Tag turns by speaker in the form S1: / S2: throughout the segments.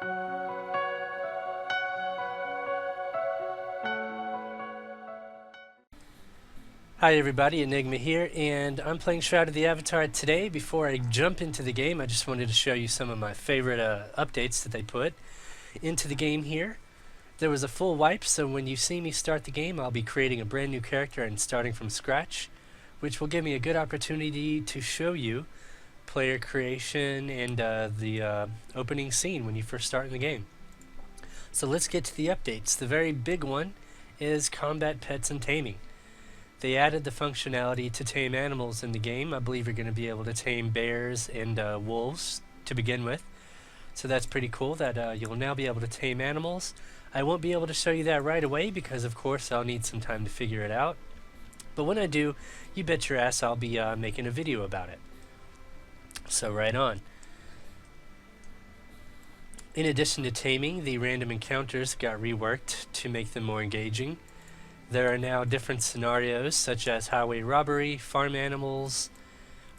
S1: Hi everybody, Enigma here, and I'm playing Shroud of the Avatar today. Before I jump into the game, I just wanted to show you some of my favorite updates that they put into the game here. There was a full wipe, so when you see me start the game, I'll be creating a brand new character and starting from scratch, which will give me a good opportunity to show you player creation and the opening scene when you first start in the game. So let's get to the updates. The very big one is combat, pets, and taming. They added the functionality to tame animals in the game. I believe you're going to be able to tame bears and wolves to begin with. So that's pretty cool that you'll now be able to tame animals. I won't be able to show you that right away because, of course, I'll need some time to figure it out. But when I do, you bet your ass I'll be making a video about it. So right on. In addition to taming, the random encounters got reworked to make them more engaging. There are now different scenarios such as highway robbery, farm animals,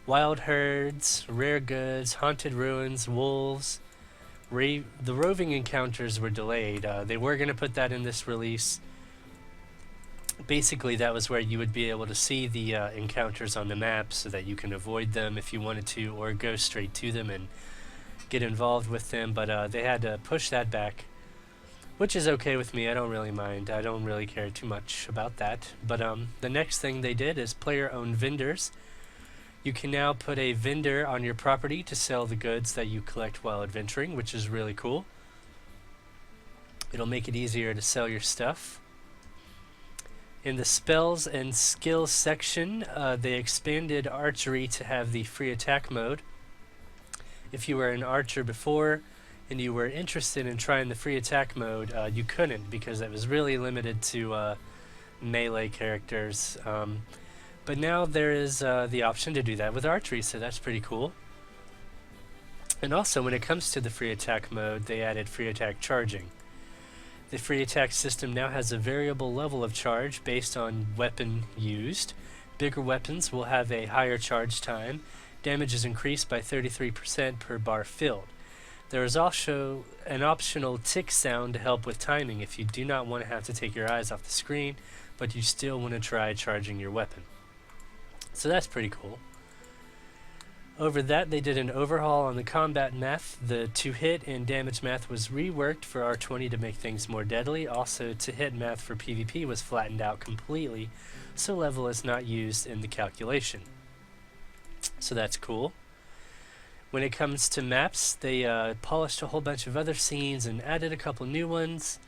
S1: wild herds, rare goods, haunted ruins, wolves. The roving encounters were delayed. They were going to put that in this release. Basically, that was where you would be able to see the encounters on the map so that you can avoid them if you wanted to, or go straight to them and get involved with them, but they had to push that back. Which is okay with me, I don't really mind. I don't really care too much about that. But the next thing they did is player-owned vendors. You can now put a vendor on your property to sell the goods that you collect while adventuring, which is really cool. It'll make it easier to sell your stuff. In the spells and skills section, they expanded archery to have the free attack mode. If you were an archer before, and you were interested in trying the free attack mode, you couldn't because it was really limited to melee characters. But now there is the option to do that with archery, so that's pretty cool. And also, when it comes to the free attack mode, they added free attack charging. The free attack system now has a variable level of charge based on weapon used. Bigger weapons will have a higher charge time. Damage is increased by 33% per bar filled. There is also an optional tick sound to help with timing if you do not want to have to take your eyes off the screen, but you still want to try charging your weapon. So that's pretty cool. Over that, they did an overhaul on the combat math. The to-hit and damage math was reworked for R20 to make things more deadly. Also, to-hit math for PvP was flattened out completely, so level is not used in the calculation. So that's cool. When it comes to maps, they polished a whole bunch of other scenes and added a couple new ones.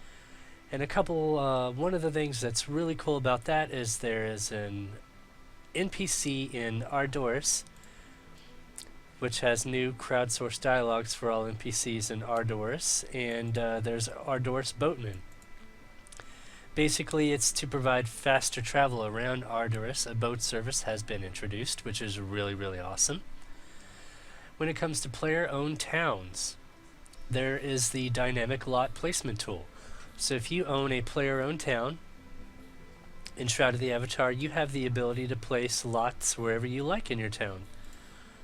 S1: And one of the things that's really cool about that is there is an NPC in Ardoris, which has new crowdsourced dialogues for all NPCs in Ardoris, and there's Ardoris Boatman. Basically, it's to provide faster travel around Ardoris. A boat service has been introduced, which is really, really awesome. When it comes to player-owned towns, there is the dynamic lot placement tool. So if you own a player-owned town in Shroud of the Avatar, you have the ability to place lots wherever you like in your town.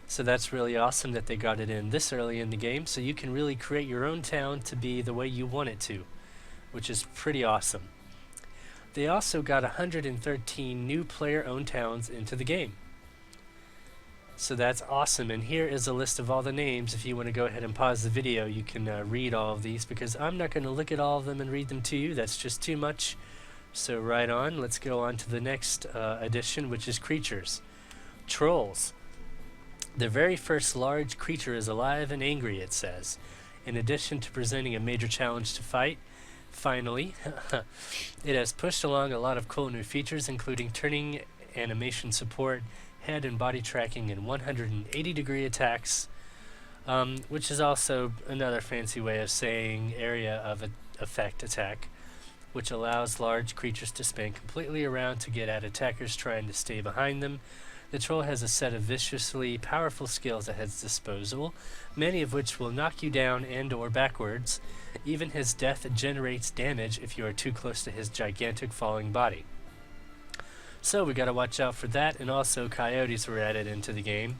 S1: So that's really awesome that they got it in this early in the game, so you can really create your own town to be the way you want it to, which is pretty awesome. They also got 113 new player-owned towns into the game. So that's awesome, and here is a list of all the names. If you want to go ahead and pause the video, you can read all of these, because I'm not going to look at all of them and read them to you. That's just too much. So right on, let's go on to the next addition, which is creatures. Trolls. The very first large creature is alive and angry, it says. In addition to presenting a major challenge to fight, finally, it has pushed along a lot of cool new features, including turning animation support, head and body tracking, and 180-degree attacks, which is also another fancy way of saying area of effect attack, which allows large creatures to spin completely around to get at attackers trying to stay behind them. The troll has a set of viciously powerful skills at his disposal, many of which will knock you down and or backwards. Even his death generates damage if you are too close to his gigantic falling body. So we gotta watch out for that, and also coyotes were added into the game.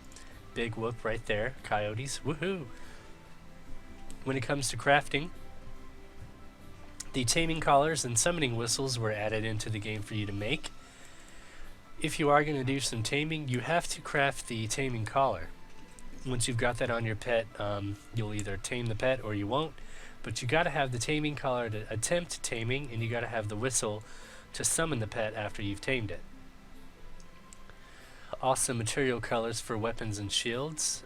S1: Big whoop right there. Coyotes, woohoo! When it comes to crafting, the taming collars and summoning whistles were added into the game for you to make. If you are going to do some taming, you have to craft the taming collar. Once you've got that on your pet, you'll either tame the pet or you won't, but you got to have the taming collar to attempt taming, and you got to have the whistle to summon the pet after you've tamed it. Awesome material colors for weapons and shields.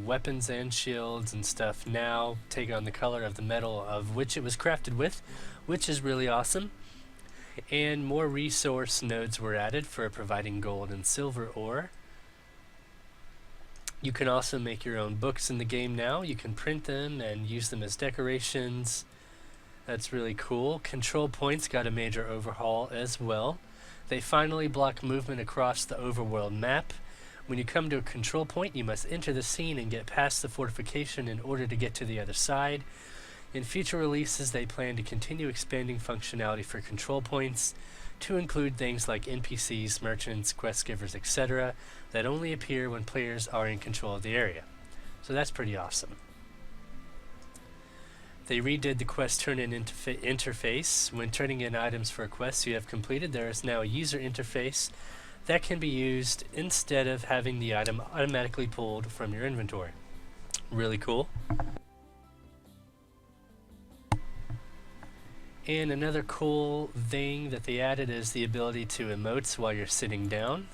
S1: Weapons and shields and stuff now take on the color of the metal of which it was crafted with, which is really awesome. And more resource nodes were added for providing gold and silver ore. You can also make your own books in the game now. You can print them and use them as decorations. That's really cool. Control points got a major overhaul as well. They finally block movement across the overworld map. When you come to a control point, you must enter the scene and get past the fortification in order to get to the other side. In future releases, they plan to continue expanding functionality for control points to include things like NPCs, merchants, quest givers, etc. that only appear when players are in control of the area. So that's pretty awesome. They redid the quest turn-in interface. When turning in items for a quest you have completed, there is now a user interface that can be used instead of having the item automatically pulled from your inventory. Really cool. And another cool thing that they added is the ability to emotes while you're sitting down.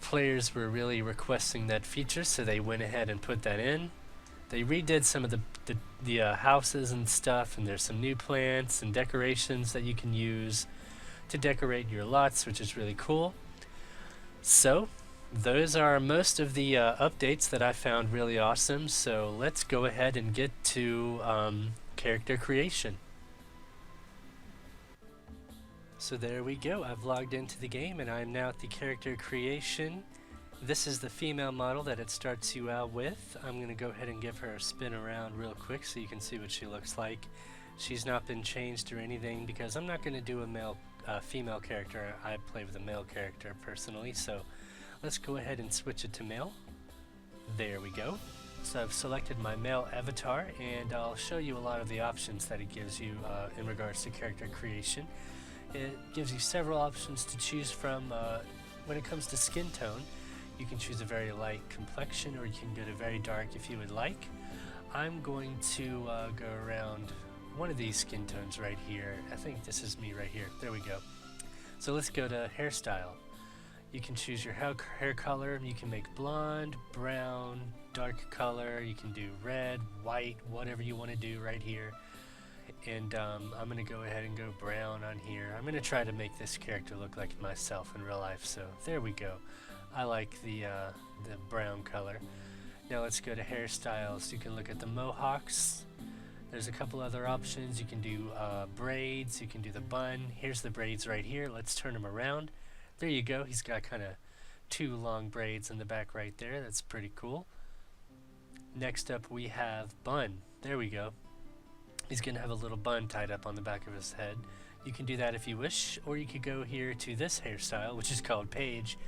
S1: Players were really requesting that feature, so they went ahead and put that in. They redid some of the houses and stuff, and there's some new plants and decorations that you can use to decorate your lots, which is really cool. So those are most of the updates that I found really awesome. So let's go ahead and get to character creation. So there we go. I've logged into the game and I'm now at the character creation. This is the female model that it starts you out with. I'm going to go ahead and give her a spin around real quick so you can see what she looks like. She's not been changed or anything because I'm not going to do a female character. I play with a male character personally, so let's go ahead and switch it to male. There we go. So I've selected my male avatar, and I'll show you a lot of the options that it gives you in regards to character creation. It gives you several options to choose from. When it comes to skin tone, you can choose a very light complexion, or you can go to very dark if you would like. I'm going to go around one of these skin tones right here. I think this is me right here. There we go. So let's go to hairstyle. You can choose your hair color. You can make blonde, brown, dark color. You can do red, white, whatever you want to do right here. And I'm going to go ahead and go brown on here. I'm going to try to make this character look like myself in real life. So there we go. I like the brown color. Now let's go to hairstyles. You can look at the mohawks. There's a couple other options. You can do braids. You can do the bun. Here's the braids right here. Let's turn them around. There you go. He's got kind of two long braids in the back right there. That's pretty cool. Next up we have bun. There we go. He's going to have a little bun tied up on the back of his head. You can do that if you wish, or you could go here to this hairstyle, which is called Page.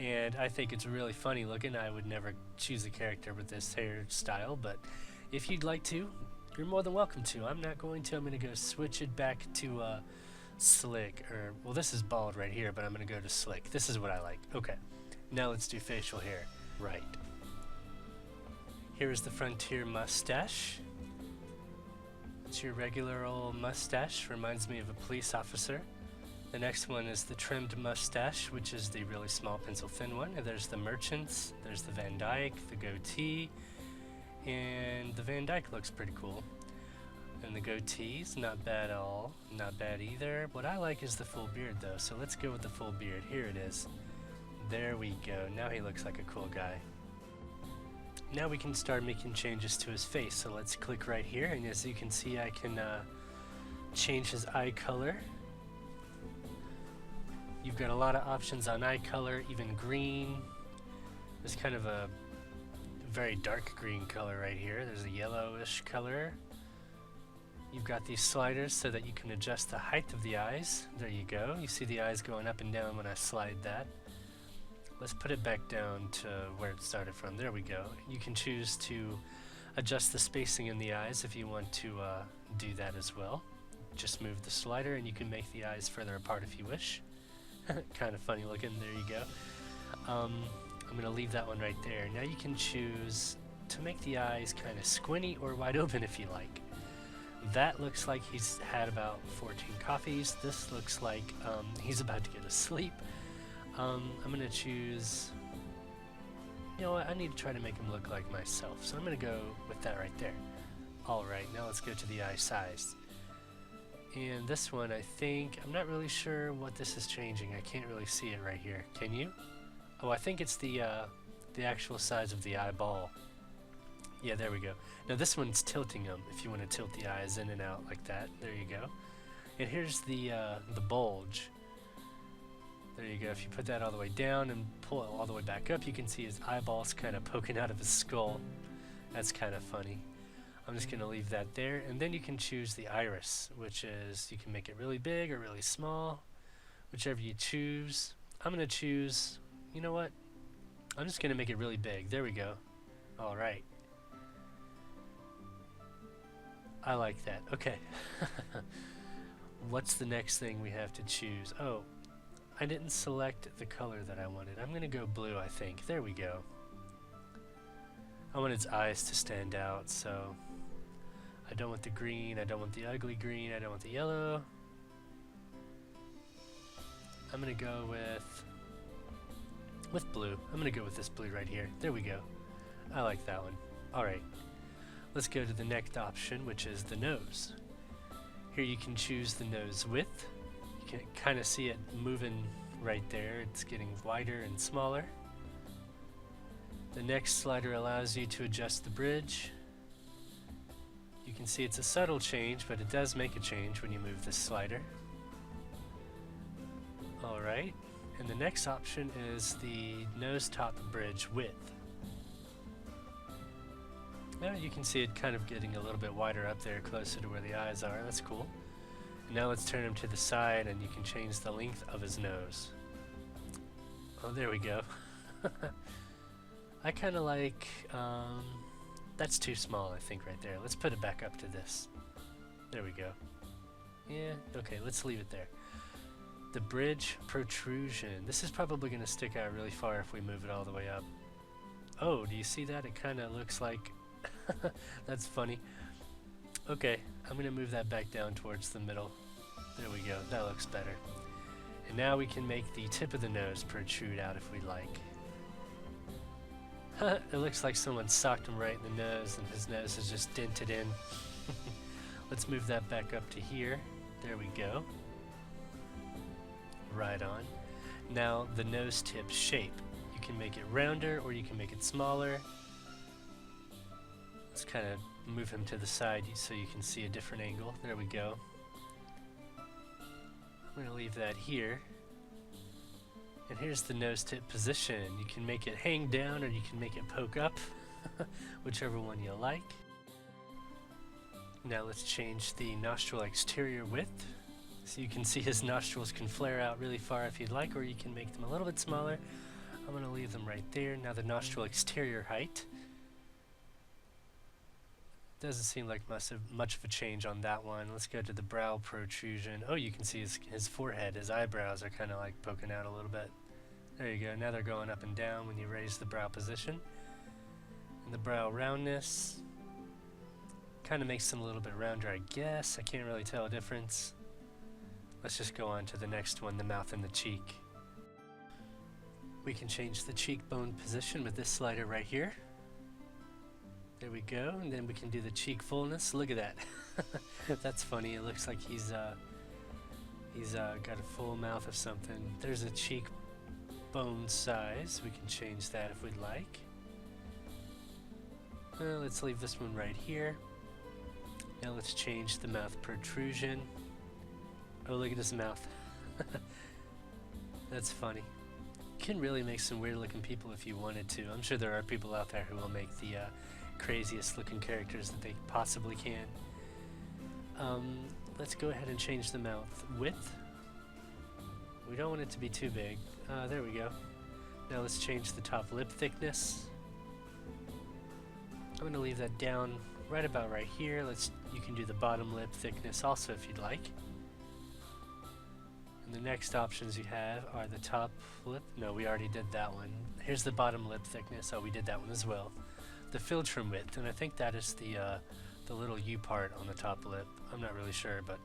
S1: And I think it's really funny looking. I would never choose a character with this hairstyle, but if you'd like to, you're more than welcome to. I'm not going to. I'm going to go switch it back to slick, or, well, this is bald right here, but I'm going to go to slick. This is what I like. Okay, now let's do facial hair. Right. Here's the frontier mustache. It's your regular old mustache. Reminds me of a police officer. The next one is the trimmed mustache, which is the really small pencil thin one. And there's the merchants, there's the Van Dyke, the goatee, and the Van Dyke looks pretty cool. And the goatee's not bad at all, not bad either. What I like is the full beard though, so let's go with the full beard. Here it is. There we go. Now he looks like a cool guy. Now we can start making changes to his face. So let's click right here, and as you can see, I can change his eye color. You've got a lot of options on eye color, even green. There's kind of a very dark green color right here. There's a yellowish color. You've got these sliders so that you can adjust the height of the eyes. There you go. You see the eyes going up and down when I slide that. Let's put it back down to where it started from. There we go. You can choose to adjust the spacing in the eyes if you want to do that as well. Just move the slider and you can make the eyes further apart if you wish. Kind of funny looking, there you go. I'm going to leave that one right there. Now you can choose to make the eyes kind of squinty or wide open if you like. That looks like he's had about 14 coffees. This looks like he's about to get asleep. I'm going to choose... You know what, I need to try to make him look like myself, so I'm going to go with that right there. Alright, now let's go to the eye size. And this one, I think, I'm not really sure what this is changing. I can't really see it right here. Can you? Oh, I think it's the actual size of the eyeball. Yeah, there we go. Now this one's tilting them, if you want to tilt the eyes in and out like that. There you go. And here's the bulge. There you go. If you put that all the way down and pull it all the way back up, you can see his eyeballs kind of poking out of his skull. That's kind of funny. I'm just going to leave that there. And then you can choose the iris, which is you can make it really big or really small, whichever you choose. I'm going to choose, you know what? I'm just going to make it really big. There we go. All right. I like that. Okay. What's the next thing we have to choose? Oh, I didn't select the color that I wanted. I'm going to go blue, I think. There we go. I want its eyes to stand out, so I don't want the green, I don't want the ugly green, I don't want the yellow. I'm going to go with blue. I'm going to go with this blue right here. There we go. I like that one. Alright. Let's go to the next option, which is the nose. Here you can choose the nose width. You can kind of see it moving right there. It's getting wider and smaller. The next slider allows you to adjust the bridge. You can see it's a subtle change, but it does make a change when you move this slider. Alright, and the next option is the nose top bridge width. Now you can see it kind of getting a little bit wider up there, closer to where the eyes are. That's cool. And now let's turn him to the side and you can change the length of his nose. Oh, there we go. I kind of like, that's too small, I think, right there. Let's put it back up to this. There we go. Yeah, okay, let's leave it there. The bridge protrusion. This is probably going to stick out really far if we move it all the way up. Oh, do you see that? It kind of looks like... That's funny. Okay, I'm going to move that back down towards the middle. There we go, that looks better. And now we can make the tip of the nose protrude out if we like. It looks like someone socked him right in the nose and his nose is just dented in. Let's move that back up to here. There we go. Right on. Now the nose tip shape. You can make it rounder or you can make it smaller. Let's kind of move him to the side so you can see a different angle. There we go. I'm going to leave that here. And here's the nose tip position. You can make it hang down or you can make it poke up, whichever one you like. Now let's change the nostril exterior width. So you can see his nostrils can flare out really far if you'd like, or you can make them a little bit smaller. I'm going to leave them right there. Now the nostril exterior height. Doesn't seem like much of a change on that one. Let's go to the brow protrusion. Oh, you can see his forehead, his eyebrows are kind of like poking out a little bit. There you go. Now they're going up and down when you raise the brow position. And the brow roundness kind of makes them a little bit rounder, I guess. I can't really tell a difference. Let's just go on to the next one, the mouth and the cheek. We can change the cheekbone position with this slider right here. There we go, and then we can do the cheek fullness. Look at that. That's funny. It looks like he's got a full mouth of something. There's a cheekbone size. We can change that if we'd like. Let's leave this one right here. Now let's change the mouth protrusion. Oh, look at his mouth. That's funny. You can really make some weird looking people if you wanted to. I'm sure there are people out there who will make the craziest looking characters that they possibly can. Let's go ahead and change the mouth width. We don't want it to be too big. There we go. Now let's change the top lip thickness. going to leave that down right about right here. You can do the bottom lip thickness also if you'd like. And the next options you have are the top lip. No, we already did that one. Here's the bottom lip thickness. Oh, we did that one as well. The filtrum width, and I think that is the little U part on the top lip. I'm not really sure, but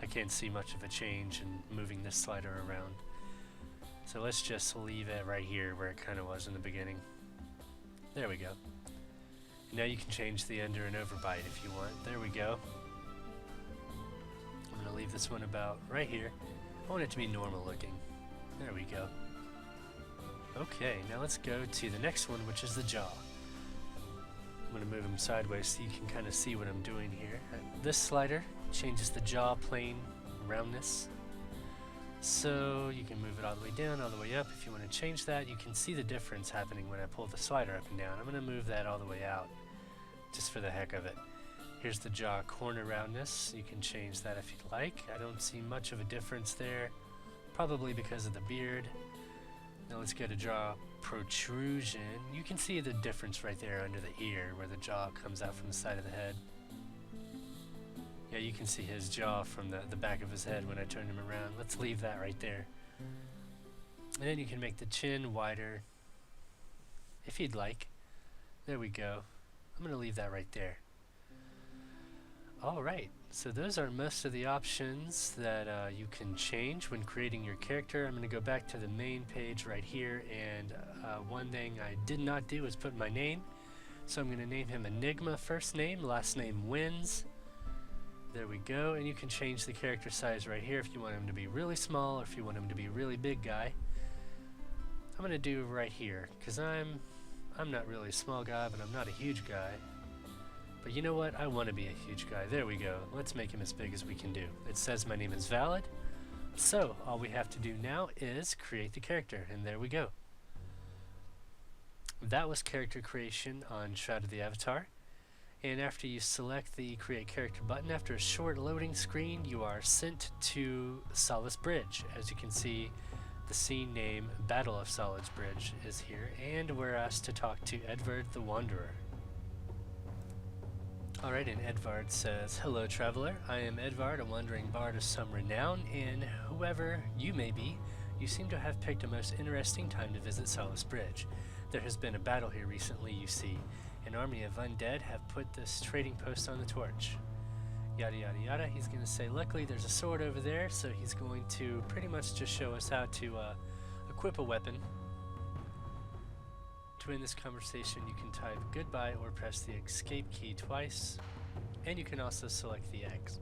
S1: I can't see much of a change in moving this slider around. So let's just leave it right here where it kind of was in the beginning. There we go. Now you can change the under and overbite if you want. There we go. I'm going to leave this one about right here. I want it to be normal looking. There we go. Okay, now let's go to the next one, which is the jaw. I'm going to move him sideways so you can kind of see what I'm doing here. This slider changes the jaw plane roundness. So you can move it all the way down, all the way up. If you want to change that, you can see the difference happening when I pull the slider up and down. I'm going to move that all the way out, just for the heck of it. Here's the jaw corner roundness. You can change that if you'd like. I don't see much of a difference there, probably because of the beard. Now let's go to jaw protrusion. You can see the difference right there under the ear, where the jaw comes out from the side of the head. Yeah, you can see his jaw from the back of his head when I turn him around. Let's leave that right there. And then you can make the chin wider, if you'd like. There we go. I'm going to leave that right there. Alright, so those are most of the options that you can change when creating your character. I'm going to go back to the main page right here, and one thing I did not do is put my name. So I'm going to name him Enigma first name, last name Wins. There we go, and you can change the character size right here if you want him to be really small or if you want him to be a really big guy. I'm going to do right here, because I'm not really a small guy, but I'm not a huge guy. But you know what? I want to be a huge guy. There we go. Let's make him as big as we can do. It says my name is valid. So all we have to do now is create the character, and there we go. That was character creation on Shroud of the Avatar. And after you select the Create Character button, after a short loading screen, you are sent to Solace Bridge. As you can see, the scene name Battle of Solace Bridge is here, and we're asked to talk to Edvard the Wanderer. Alright, and Edvard says, "Hello, traveler. I am Edvard, a wandering bard of some renown, and whoever you may be, you seem to have picked a most interesting time to visit Solace Bridge. There has been a battle here recently, you see. An army of undead have put this trading post on the torch." Yada yada yada. He's going to say, luckily there's a sword over there, so he's going to pretty much just show us how to equip a weapon. To end this conversation, you can type goodbye or press the escape key twice, and you can also select the X.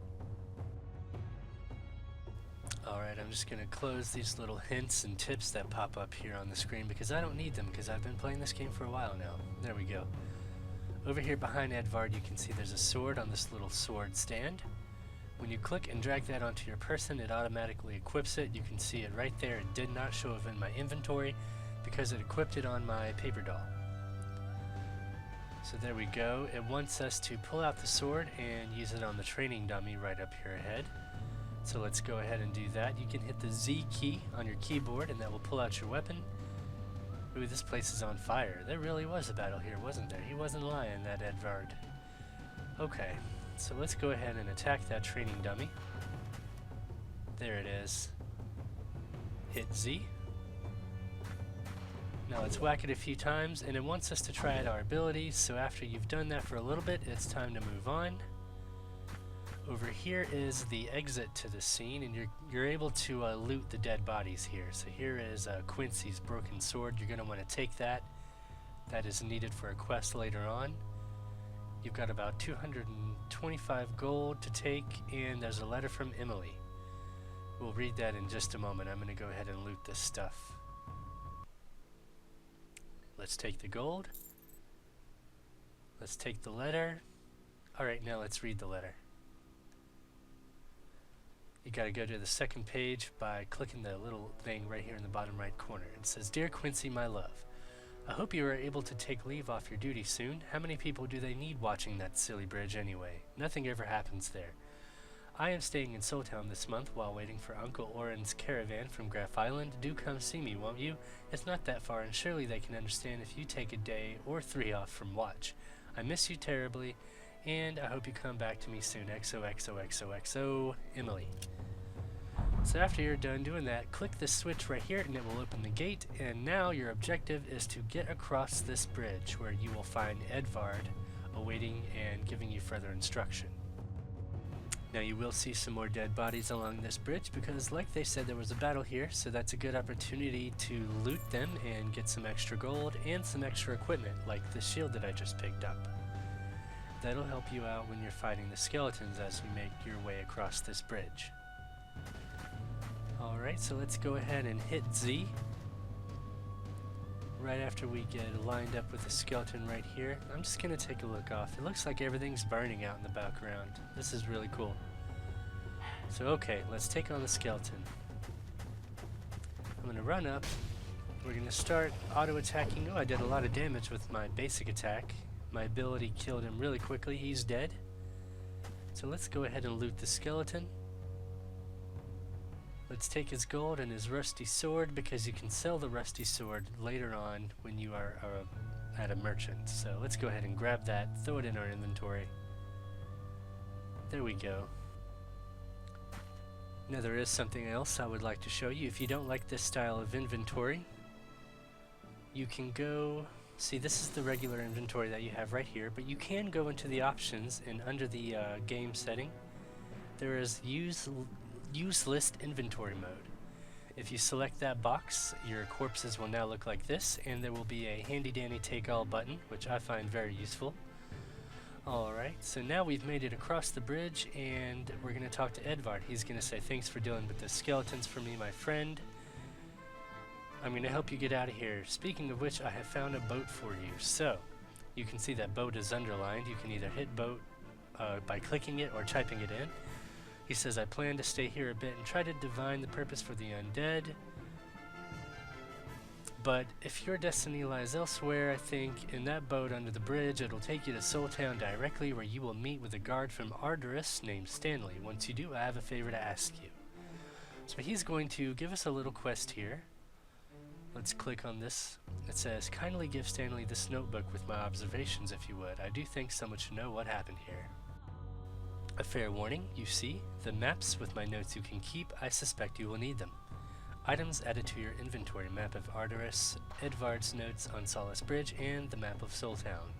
S1: Alright, I'm just going to close these little hints and tips that pop up here on the screen because I don't need them because I've been playing this game for a while now. There we go. Over here behind Edvard, you can see there's a sword on this little sword stand. When you click and drag that onto your person, it automatically equips it. You can see it right there. It did not show up in my inventory because it equipped it on my paper doll. So there we go. It wants us to pull out the sword and use it on the training dummy right up here ahead. So let's go ahead and do that. You can hit the Z key on your keyboard and that will pull out your weapon. Ooh, this place is on fire. There really was a battle here, wasn't there? He wasn't lying, that Edvard. Okay, so let's go ahead and attack that training dummy. There it is. Hit Z. Now let's whack it a few times, and it wants us to try out our abilities, so after you've done that for a little bit, it's time to move on. Over here is the exit to the scene, and you're able to loot the dead bodies here. So here is Quincy's broken sword. You're going to want to take that. That is needed for a quest later on. You've got about 225 gold to take, and there's a letter from Emily. We'll read that in just a moment. I'm going to go ahead and loot this stuff. Let's take the gold. Let's take the letter. Alright, now let's read the letter. You gotta go to the second page by clicking the little thing right here in the bottom right corner. It says, "Dear Quincy, my love, I hope you are able to take leave off your duty soon. How many people do they need watching that silly bridge anyway? Nothing ever happens there. I am staying in Soultown this month while waiting for Uncle Oren's caravan from Graff Island. Do come see me, won't you? It's not that far, and surely they can understand if you take a day or 3 off from watch. I miss you terribly, and I hope you come back to me soon. XOXOXOXO, Emily. So after you're done doing that, click this switch right here and it will open the gate, and now your objective is to get across this bridge where you will find Edvard awaiting and giving you further instruction. Now you will see some more dead bodies along this bridge because, like they said, there was a battle here, so that's a good opportunity to loot them and get some extra gold and some extra equipment like the shield that I just picked up. That'll help you out when you're fighting the skeletons as you make your way across this bridge. Alright, so let's go ahead and hit Z right after we get lined up with the skeleton right here. I'm just going to take a look off. It looks like everything's burning out in the background. This is really cool. So okay, let's take on the skeleton. I'm going to run up. We're going to start auto-attacking. Oh, I did a lot of damage with my basic attack. My ability killed him really quickly. He's dead. So let's go ahead and loot the skeleton. Let's take his gold and his rusty sword, because you can sell the rusty sword later on when you are at a merchant. So let's go ahead and grab that, throw it in our inventory. There we go. Now there is something else I would like to show you. If you don't like this style of inventory, you can go... See, this is the regular inventory that you have right here, but you can go into the options, and under the game setting, there is use list inventory mode. If you select that box, your corpses will now look like this, and there will be a handy dandy take all button, which I find very useful. Alright, so now we've made it across the bridge, and we're going to talk to Edvard. He's going to say, thanks for dealing with the skeletons for me, my friend. I'm going to help you get out of here. Speaking of which, I have found a boat for you. So, you can see that boat is underlined. You can either hit boat by clicking it or typing it in. He says, I plan to stay here a bit and try to divine the purpose for the undead. But if your destiny lies elsewhere, I think, in that boat under the bridge, it'll take you to Soul Town directly, where you will meet with a guard from Ardoris named Stanley. Once you do, I have a favor to ask you. So he's going to give us a little quest here. Let's click on this. It says, kindly give Stanley this notebook with my observations, if you would. I do think someone should know what happened here. A fair warning, you see, the maps with my notes you can keep. I suspect you will need them. Items added to your inventory: map of Ardoris, Edvard's notes on Solace Bridge, and the map of Soul Town.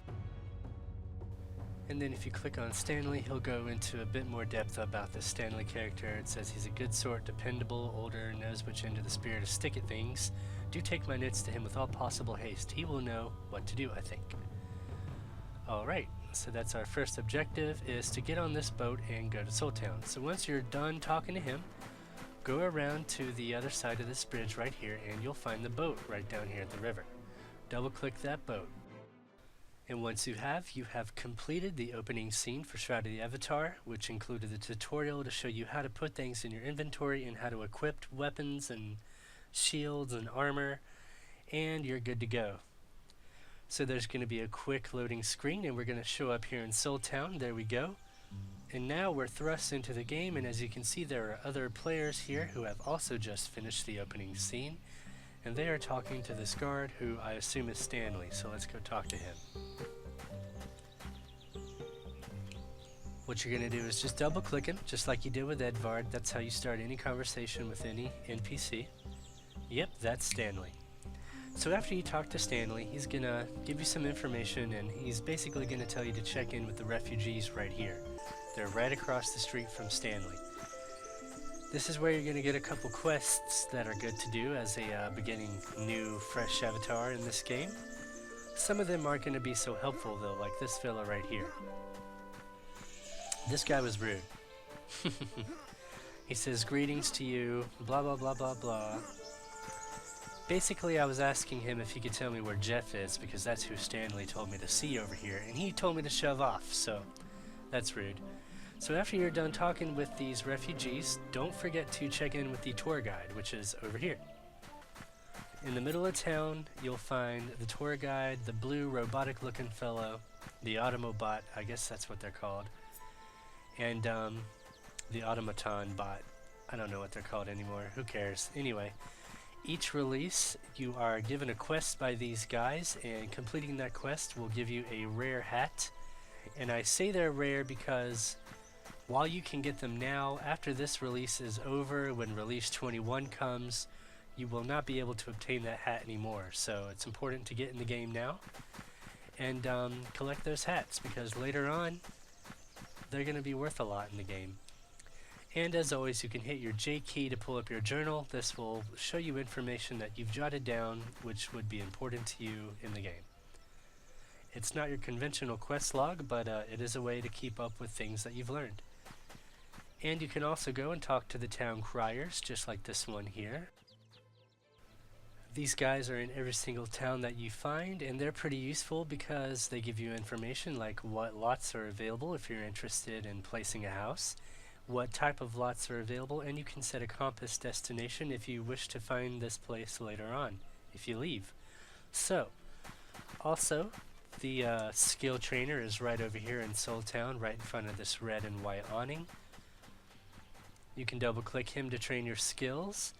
S1: And then if you click on Stanley, he'll go into a bit more depth about the Stanley character. It says he's a good sort, dependable, older, knows which end of the spear to stick at things. Do take my notes to him with all possible haste. He will know what to do, I think. Alright, so that's our first objective, is to get on this boat and go to Soul Town. So once you're done talking to him, go around to the other side of this bridge right here, and you'll find the boat right down here at the river. Double click that boat. And once you have completed the opening scene for Shroud of the Avatar, which included the tutorial to show you how to put things in your inventory and how to equip weapons and shields and armor, and you're good to go. So there's going to be a quick loading screen, and we're going to show up here in Soul Town. There we go. And now we're thrust into the game, and as you can see, there are other players here who have also just finished the opening scene, and they are talking to this guard, who I assume is Stanley, so let's go talk to him. What you're going to do is just double click him, just like you did with Edvard. That's how you start any conversation with any NPC. Yep, that's Stanley. So after you talk to Stanley, he's going to give you some information, and he's basically going to tell you to check in with the refugees right here. They're right across the street from Stanley. This is where you're going to get a couple quests that are good to do as a beginning new, fresh avatar in this game. Some of them aren't going to be so helpful though, like this fella right here. This guy was rude. He says, greetings to you, blah blah blah blah blah. Basically, I was asking him if he could tell me where Jeff is, because that's who Stanley told me to see over here, and he told me to shove off, so that's rude. So after you're done talking with these refugees, don't forget to check in with the tour guide, which is over here. In the middle of town, you'll find the tour guide, the blue robotic-looking fellow, the Automobot, I guess that's what they're called, and the Automaton bot. I don't know what they're called anymore. Who cares? Anyway, Each release, you are given a quest by these guys, and completing that quest will give you a rare hat. And I say they're rare because while you can get them now, after this release is over, when release 21 comes, you will not be able to obtain that hat anymore. So it's important to get in the game now and collect those hats, because later on they're going to be worth a lot in the game. And as always, you can hit your J key to pull up your journal. This will show you information that you've jotted down which would be important to you in the game. It's not your conventional quest log, but it is a way to keep up with things that you've learned. And you can also go and talk to the town criers, just like this one here. These guys are in every single town that you find, and they're pretty useful because they give you information like what lots are available if you're interested in placing a house, what type of lots are available, and you can set a compass destination if you wish to find this place later on, if you leave. So, also, the skill trainer is right over here in Soul Town, right in front of this red and white awning. You can double click him to train your skills.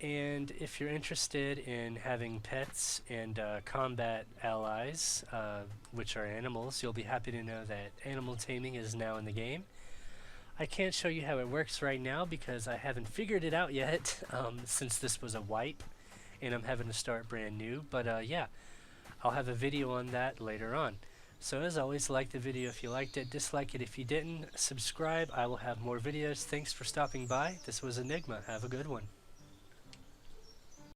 S1: And if you're interested in having pets and combat allies, which are animals, you'll be happy to know that animal taming is now in the game. I can't show you how it works right now because I haven't figured it out yet, since this was a wipe and I'm having to start brand new. But yeah, I'll have a video on that later on. So as always, like the video if you liked it, dislike it if you didn't, subscribe. I will have more videos. Thanks for stopping by. This was Enigma. Have a good one.